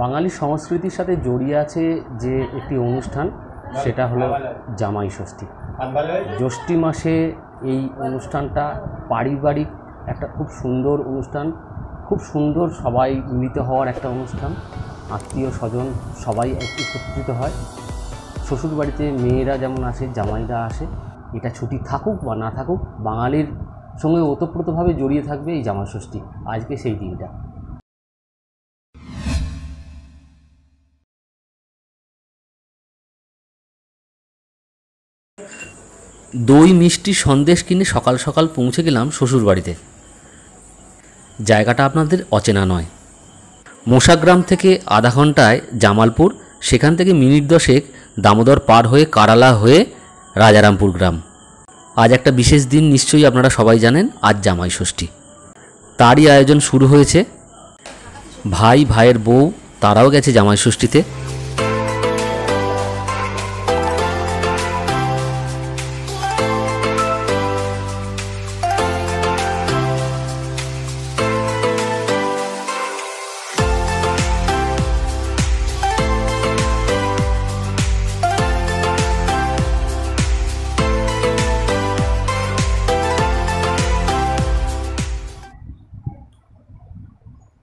বাঙালি সংস্কৃতির সাথে জড়িয়ে আছে যে একটি অনুষ্ঠান, সেটা হলো জামাই ষষ্ঠী। জ্যৈষ্ঠী মাসে এই অনুষ্ঠানটা পারিবারিক একটা খুব সুন্দর অনুষ্ঠান, খুব সুন্দর সবাই মিলিত হওয়ার একটা অনুষ্ঠান। আত্মীয় স্বজন সবাই একত্রিত হয়। শ্বশুরবাড়িতে মেয়েরা যেমন আসে, জামাইরা আসে। এটা ছুটি থাকুক বা না থাকুক, বাঙালির সঙ্গে ওতপ্রোতভাবে জড়িয়ে থাকবে এই জামাই ষষ্ঠী। আজকে সেই দিনটা। দই মিষ্টি সন্দেশ কিনে সকাল সকাল পৌঁছে গেলাম শ্বশুরবাড়িতে। জায়গাটা আপনাদের অচেনা নয়। মোশাগ্রাম থেকে আধা ঘন্টায় জামালপুর, সেখান থেকে মিনিট 10 দামোদর পার হয়ে কারালা হয়ে রাজারামপুর গ্রাম। আজ একটা বিশেষ দিন, নিশ্চয়ই আপনারা সবাই জানেন, আজ জামাই ষষ্ঠী। তারই আয়োজন শুরু হয়েছে। ভাই, ভাইয়ের বউ, তারাও গেছে জামাই ষষ্ঠীতে।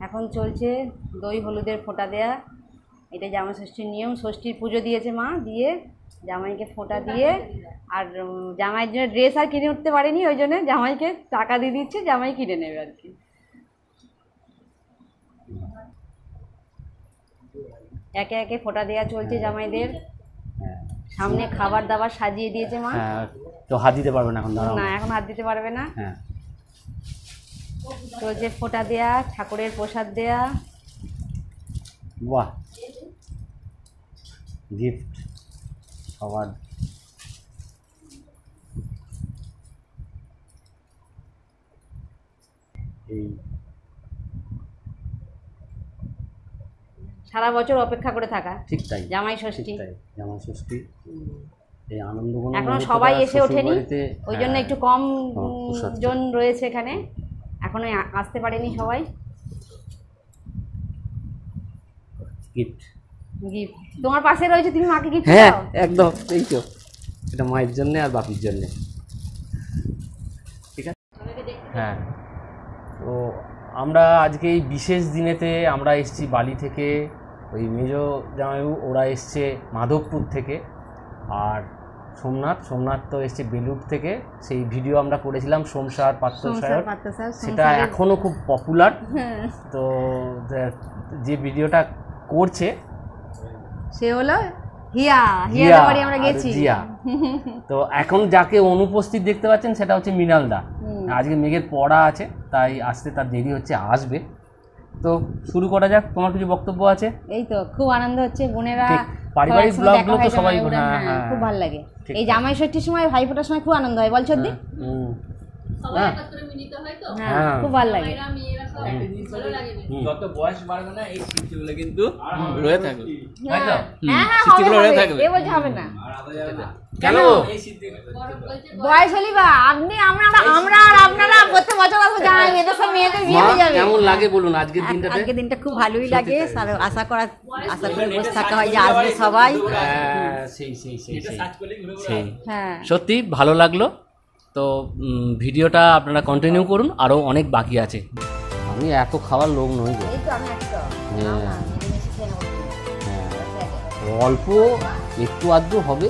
এখন চলছে দই হলুদের ফোঁটা দেয়া। এটা জামাই ষষ্ঠীর নিয়ম। ষষ্ঠীর পুজো দিয়েছে মা, দিয়ে জামাইকে ফোঁটা দিয়ে, আর জামাইয়ের জন্য ড্রেস আর কিনে উঠতে পারেনি, ওই জন্য জামাইকে টাকা দিয়ে দিচ্ছে, জামাই কিনে নেবে আর কি। একে একে ফোঁটা দেওয়া চলছে জামাইদের। সামনে খাবার দাবার সাজিয়ে দিয়েছে মা। তো হাত দিতে পারবে না এখন? না, এখন হাত দিতে পারবে না। চলছে ফোঁটা দেয়া, ঠাকুরের প্রসাদ দেয়া। বাহ, গিফট সবার। এই সারা বছর অপেক্ষা করে থাকা। ঠিক তাই, জামাই ষষ্ঠী। জামাই ষষ্ঠী এই আনন্দ এখনো সবাই এসে ওঠেনি, ওই জন্য একটু কম জন রয়েছে এখানে, এখনো আসতে পারেনি সবাই। গিফট গিফট তোমার পাশে রয়েছে, তুমি মাকে গিফট দাও। হ্যাঁ একদম, এই তো, এটা মায়ের জন্য আর বাপির জন্য। ঠিক আছে। হ্যাঁ, তো আমরা আজকে এই বিশেষ দিনেতে আমরা এসেছি বালি থেকে। ওই মেজো জামাইবাবু ওরা এসছে মাধবপুর থেকে, আর সোমনাথ তো এসছে বেলুড় থেকে। সেই ভিডিও আমরা করেছিলাম, সোমসার পাত্রসায়র, সেটা এখনও খুব পপুলার। তো যে ভিডিওটা করছে সে হলো হিয়া। আমরা গেছি। তো এখন যাকে অনুপস্থিত দেখতে পাচ্ছেন সেটা হচ্ছে মৃণাল দা। আজকে মেঘের পড়া আছে, তাই আসতে তার দেরি হচ্ছে, আসবে। তো শুরু করা যাক। তোমার কিছু বক্তব্য আছে? এই তো খুব আনন্দ হচ্ছে, বোনেরা পারিবারিক ব্লগগুলো তো সবাই খুব ভালো লাগে। এই জামাই ষষ্ঠীর সময়, ভাইফোঁটার সময় খুব আনন্দ হয়, বল সত্যি? হ্যাঁ, খুব ভালো লাগে। যত বয়স বাড়বে না, এই স্মৃতিগুলো কিন্তু রয়ে থাকবে। স্মৃতিগুলো রয়ে থাকবে, এ বলতে হবে না। কেন বয়স হলি বা আপনি, আমরা আর আপনারা প্রত্যেক বছর আসবো জামাই, এদের সব মেয়েদের বিয়ে হয়ে যাবে। কেমন লাগে বলুন আজকের দিনটা? আজকের দিনটা খুব ভালোই লাগে। আশা করে বসে থাকা হয় যে আসবে সবাই। হ্যাঁ, সত্যি ভালো লাগলো। তো ভিডিওটা আপনারা কন্টিনিউ করুন, আরও অনেক বাকি আছে। আমি এত খাওয়ার লোক নই, অল্প একটু আধটু হবে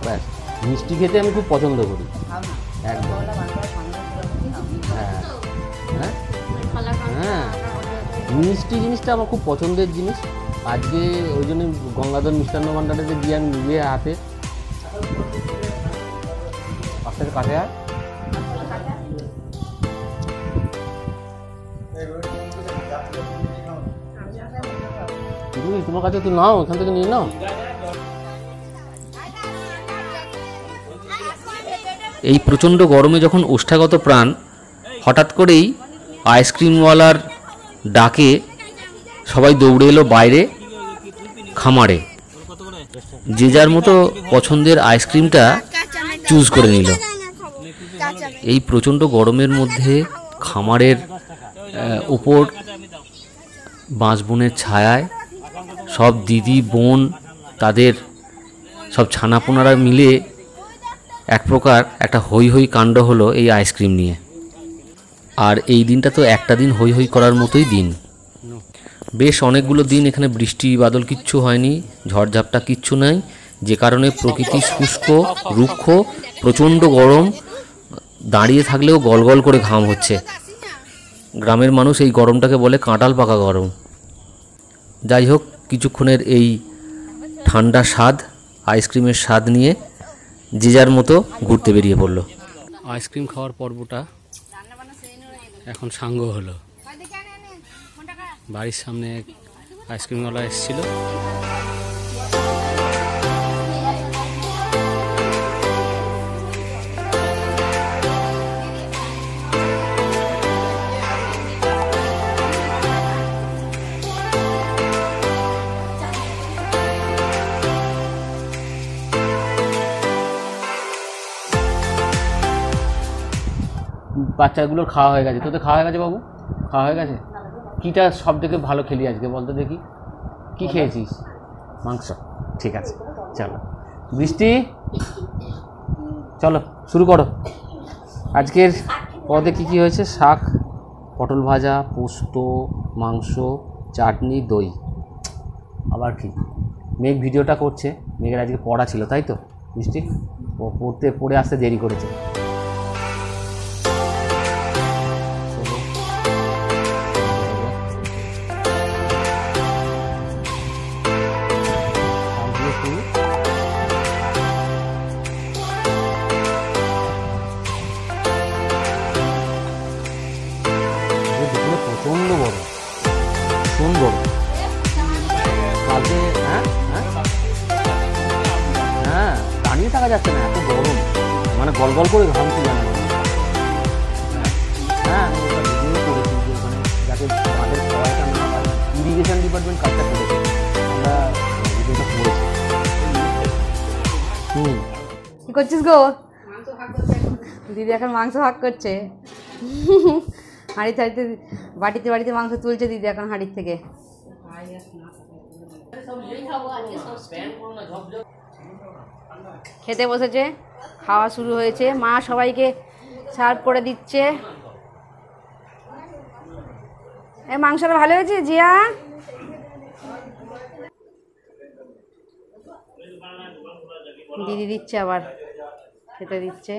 ব্যাস। মিষ্টি খেতে আমি খুব পছন্দ করি, একদম। হ্যাঁ, মিষ্টি জিনিসটা আমার খুব পছন্দের জিনিস। আজকে ওই জন্য গঙ্গাধর মিষ্টান্ন ভাণ্ডারেতে গিয়ে আমি নিজে হাতে কাছে আর তোমার কাছে তো নাও, এখান থেকে নিয়ে নাও। এই প্রচণ্ড গরমে যখন ওষ্ঠাগত প্রাণ, হঠাৎ করেই আইসক্রিমওয়ালার ডাকে সবাই দৌড়ে এলো বাইরে খামারে। যে যার মতো পছন্দের আইসক্রিমটা চুজ করে নিল। এই প্রচণ্ড গরমের মধ্যে খামারের উপর বাঁশবনের ছায়ায় সব দিদি বোন তাদের সব ছানাপোনারা মিলে এক প্রকার একটা হই হই কাণ্ড হলো এই আইসক্রিম নিয়ে। আর এই দিনটা তো একটা দিন হই হই করার মতোই দিন। বেশ অনেকগুলো দিন এখানে বৃষ্টি বাদল কিচ্ছু হয়নি, ঝড়ঝাপটা কিচ্ছু নাই, যে কারণে প্রকৃতি শুষ্ক রুক্ষ, প্রচণ্ড গরম, দাঁড়িয়ে থাকলেও গলগল করে ঘাম হচ্ছে। গ্রামের মানুষ এই গরমটাকে বলে কাঁঠাল পাকা গরম। যাই হোক, কিছুক্ষণের এই ঠান্ডা স্বাদ, আইসক্রিমের স্বাদ নিয়ে যে যার মতো ঘুরতে বেরিয়ে পড়লো। আইসক্রিম খাওয়ার পর্বটা এখন সাঙ্গ হলো। বাড়ির সামনে আইসক্রিমওয়ালা এসেছিল। বাচ্চাগুলোর খাওয়া হয়ে গেছে, তোদের খাওয়া হয়ে গেছে বাবু? খাওয়া হয়ে গেছে? কীটা সব থেকে ভালো খেলি আজকে বলতো দেখি, কি খেয়েছিস? মাংস। ঠিক আছে, চলো। বৃষ্টি, চলো শুরু করো। আজকের পদে কি কি হয়েছে? শাক, পটল ভাজা, পোস্ত, মাংস, চাটনি, দই। আবার কি মেঘ ভিডিওটা করছে, মেঘের আজকে পড়া ছিল তাই তো বৃষ্টি? ও পড়ে আসতে দেরি করেছে। প্রচন্ড বড়, ভীষণ বড়। কালকে হ্যাঁ দাঁড়িয়ে থাকা যাচ্ছে না, এত গরম, মানে গল গল করে ঘামছি জানো। হ্যাঁ আমি ওটা ভিডিও করেছি যে মানে যাতে আমাদের সবাইটা না হয়, ইরিগেশন ডিপার্টমেন্ট কাজটা করেছে, আমরা ভিডিওটা করেছি। কি করছিস গো? দিদি এখন মাংস ভাগ করছে। হাঁড়িতে বাটিতে বাটিতে মাংস তুলছে দিদি এখন হাঁড়ির থেকে। খেতে বসেছে, খাওয়া শুরু হয়েছে, মা সবাইকে সার্ভ করে দিচ্ছে। এই মাংসটা ভালো হয়েছে জিয়া? দিদি দিচ্ছে, আবার খেতে দিচ্ছে।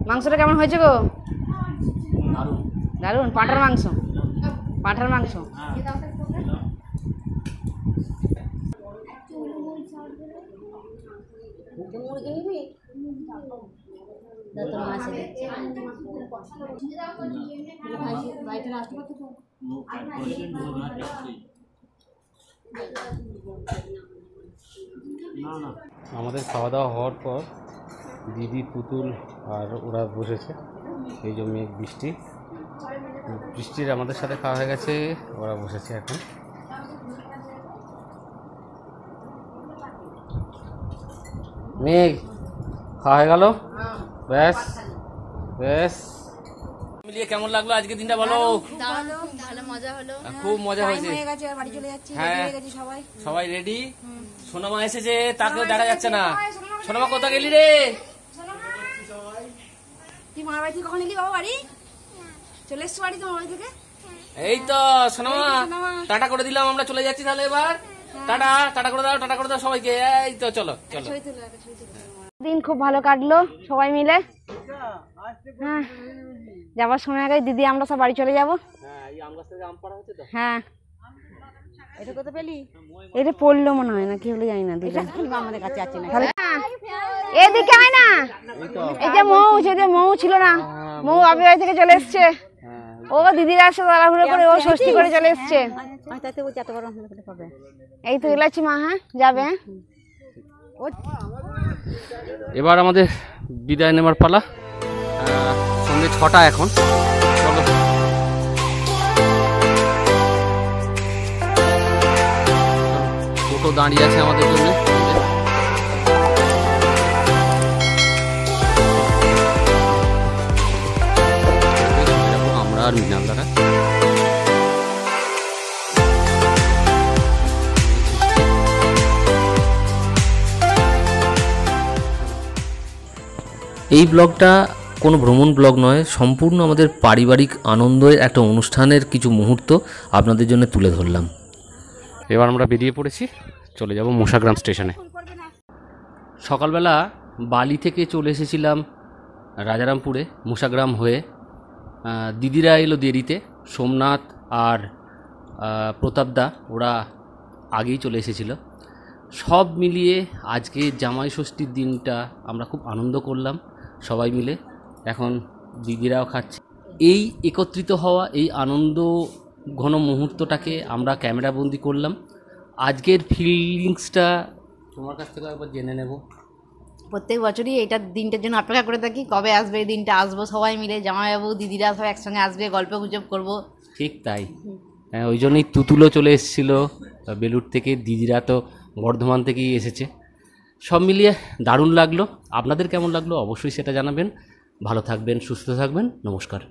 মাংসটা কেমন হয়েছে গো? দারুন। পাঁঠার মাংস, পাঁঠার মাংস। আমাদের খাওয়া দাওয়া হওয়ার পর দিদি, পুতুল আর ওরা বসেছে। এই যে মেঘ, বৃষ্টির আমাদের সাথে খাওয়া হয়ে গেছে, ওরা বসেছে এখন। মেঘ খাওয়া হয়ে গেল, ব্যাস ব্যাস। মিলিয়ে কেমন লাগলো আজকে দিনটা বলো? ভালো মজা হলো, খুব মজা হয়েছে। হ্যাঁ সবাই রেডি। সোনামা এসেছে, তাকেও দেখা যাচ্ছে না। সোনামা কোথায় গেলি রে? তুই মার বাড়ি থেকে কখন এলি বাবা? বাড়ি চলে এসছো বাড়ি তোমার বাড়ি থেকে? এই তো সোনামা, টাটা করে দিলাম, আমরা চলে যাচ্ছি তাহলে এবার। টাটা, টাটা করে দাও, টাটা করে দাও সবাইকে। এই তো চলো চলো। দিন খুব ভালো কাটলো সবাই মিলে। হ্যাঁ যাবার সময় আগে দিদি আমরা সব বাড়ি চলে যাবো। হ্যাঁ এটা কত পেলি? এটা পড়লো মনে হয় না, কি হলো জানি না। আমাদের কাছে আছে না, এদিকে হয় না। এই যে মৌ, যে মৌ ছিল না, মৌ আবি বাড়ি থেকে চলে এসছে। ও দিদিরা আসে তাড়াহুড়ো করে, ও ষষ্ঠী করে চলে এসছে। এই তো এলাচ্ছি মা। হ্যাঁ যাবে। এবার আমাদের বিদায় নেবার পালা। সন্ধ্যে 6টা এখন। চলো টোটো দাঁড়িয়ে আছে আমাদের জন্য। আর মৃণাল দ্বারা। এই ব্লগটা কোনো ভ্রমণ ব্লগ নয়, সম্পূর্ণ আমাদের পারিবারিক আনন্দের একটা অনুষ্ঠানের কিছু মুহূর্ত আপনাদের জন্য তুলে ধরলাম। এবার আমরা বেরিয়ে পড়েছি, চলে যাব মশাগ্রাম স্টেশনে। সকালবেলা বালি থেকে চলে এসেছিলাম রাজারামপুরে মশাগ্রাম হয়ে। দিদিরা এলো দেরিতে, সোমনাথ আর প্রতাপদা ওরা আগেই চলে এসেছিল। সব মিলিয়ে আজকে জামাই ষষ্ঠীর দিনটা আমরা খুব আনন্দ করলাম সবাই মিলে। এখন দিদিরাও খাচ্ছে। এই একত্রিত হওয়া, এই আনন্দ ঘন মুহূর্তটাকে আমরা ক্যামেরাবন্দি করলাম। আজকের ফিলিংসটা তোমার কাছ থেকে একবার জেনে নেব। প্রত্যেক বছরই এটা দিনটার জন্য অপেক্ষা করে থাকি, কবে আসবে এই দিনটা, আসবো সবাই মিলে, জামাইবাবু দিদিরা সব একসঙ্গে আসবে, গল্প গুজব করবো। ঠিক তাই, হ্যাঁ, ওই জন্যই তুতুলও চলে এসেছিলো বেলুড় থেকে, দিদিরা তো বর্ধমান থেকেই এসেছে। সব মিলিয়ে দারুণ লাগলো। আপনাদের কেমন লাগলো অবশ্যই সেটা জানাবেন। ভালো থাকবেন, সুস্থ থাকবেন, নমস্কার।